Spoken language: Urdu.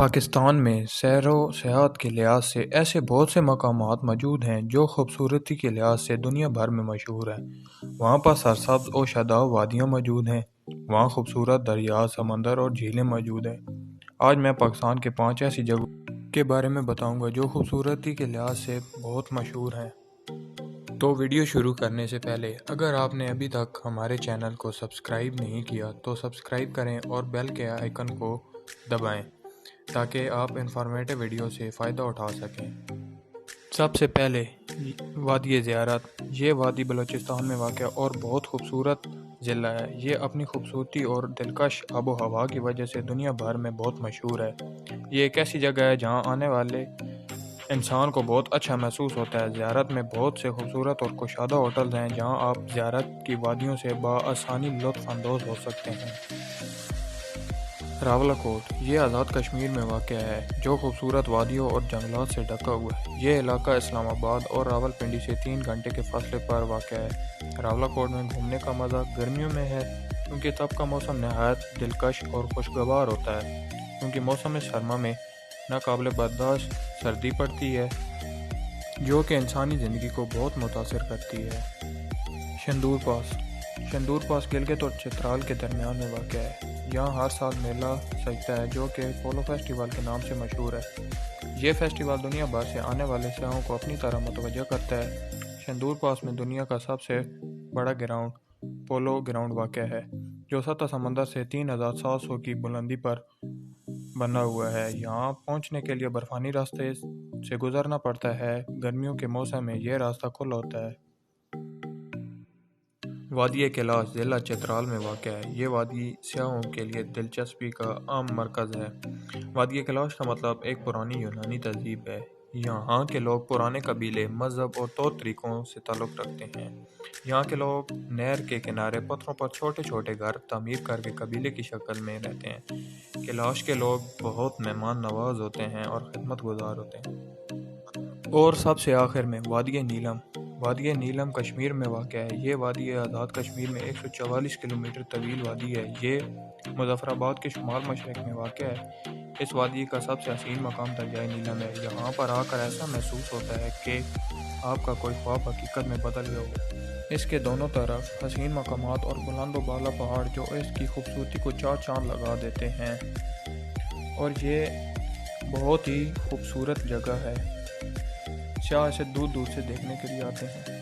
پاکستان میں سیر و سیاحت کے لحاظ سے ایسے بہت سے مقامات موجود ہیں جو خوبصورتی کے لحاظ سے دنیا بھر میں مشہور ہیں۔ وہاں پر سرسبز و شاداب وادیاں موجود ہیں۔ وہاں خوبصورت دریا، سمندر اور جھیلیں موجود ہیں۔ آج میں پاکستان کے 5 ایسی جگہوں کے بارے میں بتاؤں گا جو خوبصورتی کے لحاظ سے بہت مشہور ہیں۔ تو ویڈیو شروع کرنے سے پہلے اگر آپ نے ابھی تک ہمارے چینل کو سبسکرائب نہیں کیا تو سبسکرائب کریں اور بیل کے آئیکن کو دبائیں تاکہ آپ انفارمیٹو ویڈیو سے فائدہ اٹھا سکیں۔ سب سے پہلے وادی زیارت۔ یہ وادی بلوچستان میں واقع اور بہت خوبصورت ضلع ہے۔ یہ اپنی خوبصورتی اور دلکش آب و ہوا کی وجہ سے دنیا بھر میں بہت مشہور ہے۔ یہ ایک ایسی جگہ ہے جہاں آنے والے انسان کو بہت اچھا محسوس ہوتا ہے۔ زیارت میں بہت سے خوبصورت اور کشادہ ہوٹلز ہیں جہاں آپ زیارت کی وادیوں سے بآسانی لطف اندوز ہو سکتے ہیں۔ راولاکوٹ۔ یہ آزاد کشمیر میں واقع ہے جو خوبصورت وادیوں اور جنگلات سے ڈھکا ہوا ہے۔ یہ علاقہ اسلام آباد اور راولپنڈی سے 3 گھنٹے کے فاصلے پر واقع ہے۔ راولاکوٹ میں گھومنے کا مزہ گرمیوں میں ہے کیونکہ تب کا موسم نہایت دلکش اور خوشگوار ہوتا ہے، کیونکہ موسم سرما میں ناقابل برداشت سردی پڑتی ہے جو کہ انسانی زندگی کو بہت متاثر کرتی ہے۔ شندور پاس۔ شندور پاس گلگت اور چترال کے درمیان میں واقع ہے۔ یہاں ہر سال میلہ سجتا ہے جو کہ پولو فیسٹیول کے نام سے مشہور ہے۔ یہ فیسٹیول دنیا بھر سے آنے والے سیاحوں کو اپنی طرف متوجہ کرتا ہے۔ شندور پاس میں دنیا کا سب سے بڑا گراؤنڈ پولو گراؤنڈ واقع ہے جو سطح سمندر سے 3700 کی بلندی پر بنا ہوا ہے۔ یہاں پہنچنے کے لیے برفانی راستے سے گزرنا پڑتا ہے۔ گرمیوں کے موسم میں یہ راستہ کھلا ہوتا ہے۔ وادی کیلاش ضلع چترال میں واقع ہے۔ یہ وادی سیاحوں کے لیے دلچسپی کا عام مرکز ہے۔ وادی کیلاش کا مطلب ایک پرانی یونانی تہذیب ہے۔ یہاں کے لوگ پرانے قبیلے، مذہب اور طور طریقوں سے تعلق رکھتے ہیں۔ یہاں کے لوگ نہر کے کنارے پتھروں پر چھوٹے چھوٹے گھر تعمیر کر کے قبیلے کی شکل میں رہتے ہیں۔ کیلاش کے لوگ بہت مہمان نواز ہوتے ہیں اور خدمت گزار ہوتے ہیں۔ اور سب سے آخر میں وادی نیلم۔ وادی نیلم کشمیر میں واقع ہے۔ یہ وادی آزاد کشمیر میں 144 کلومیٹر طویل وادی ہے۔ یہ مظفر آباد کے شمال مشرق میں واقع ہے۔ اس وادی کا سب سے حسین مقام دریائے نیلم ہے۔ یہاں پر آ کر ایسا محسوس ہوتا ہے کہ آپ کا کوئی خواب حقیقت میں بدل گیا ہو۔ اس کے دونوں طرف حسین مقامات اور بلند و بالا پہاڑ جو اس کی خوبصورتی کو چار چاند لگا دیتے ہیں، اور یہ بہت ہی خوبصورت جگہ ہے۔ سیاح اسے دور دور سے دیکھنے کے لیے آتے ہیں۔